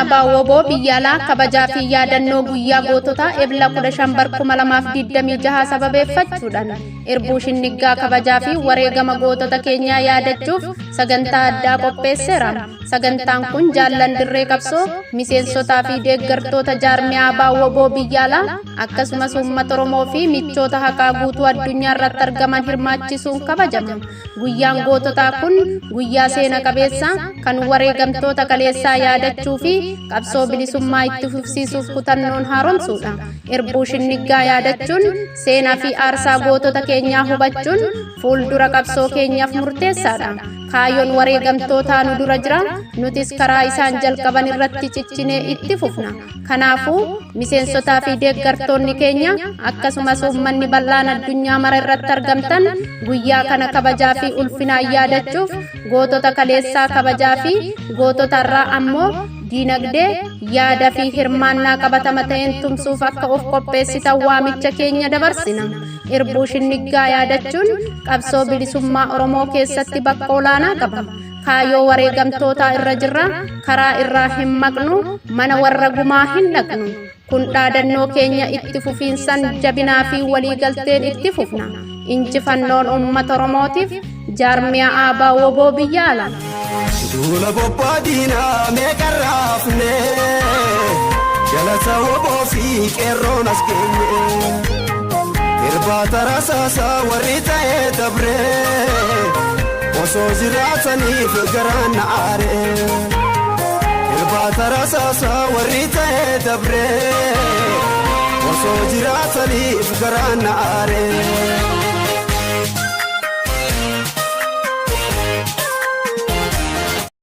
ABO-WBO Biyya Alaa kabajaa fi yaadannoo guyyaa gootota Ebla 15/2026 sababeeffachuudhaan irbuu shinnigaa kabajaa fi wareegama gootota keenyaa yaadachuuf sagantaa addaa qopheesseera. Sagantaan kun jaallan dirree qabsoo miseensotaa fi deeggartoota jaarmiyaa ABO-WBO Biyya Alaa akkasumas uummata Oromoo fi michoota haqaa guutuu addunyaa irratti argaman hirmaachisuun kabajama. Guyyaan goototaa kun guyyaa seena qabeessa kan wareegamtoota kaleessaa yaadachuu fi qabsoo bilisummaa itti fufsiisuuf kutannoon haaromsuudha. Irbuu shinnigaa yaadachuun seenaa fi aarsaa gootota keenyaa hubachuun fuuldura qabsoo keenyaaf murteessaadha. Kaayyoon wareegamtootaa nu dura jira, nutis karaa isaan jalqaban irratti ciccinee itti fufna. Kanaafuu miseensotaa fi deeggartoonni keenya akkasumas uummanni bal'aan addunyaa mara irratti argamtan guyyaa kana kabajaa fi ulfinaan yaadachuuf gootota kaleessaa kabajaa fi gootota irraa ammoo diinagdee yaada fi hirmaannaa qabatama ta'een tumsuuf akka of qopheessitan waamicha keenya dabarsina. Irbuu shinnigaa yaadachuun qabsoo bilisummaa Oromoo keessatti bakka olaanaa qaba. Kaayyoo wareegamtootaa irra jirra, karaa irraa hin maqnu, mana warra gumaa hin dhaqnu. Kun dhaadannoo keenya itti fufiinsan jabinaa fi waliigalteen itti fufna. Injifannoon uummata Oromootiif jaarmiyaa ABO-WBO Biyya Alaa. Dula bobbadina meeqarraafne jalata woboo fi qeerroon as geenye irbaata rasaasaa warri ta'ee dabre osoo jiraataniif garaan na aare irbaata rasaasaa warri ta'ee dabre osoo jiraataniif garaan na aare.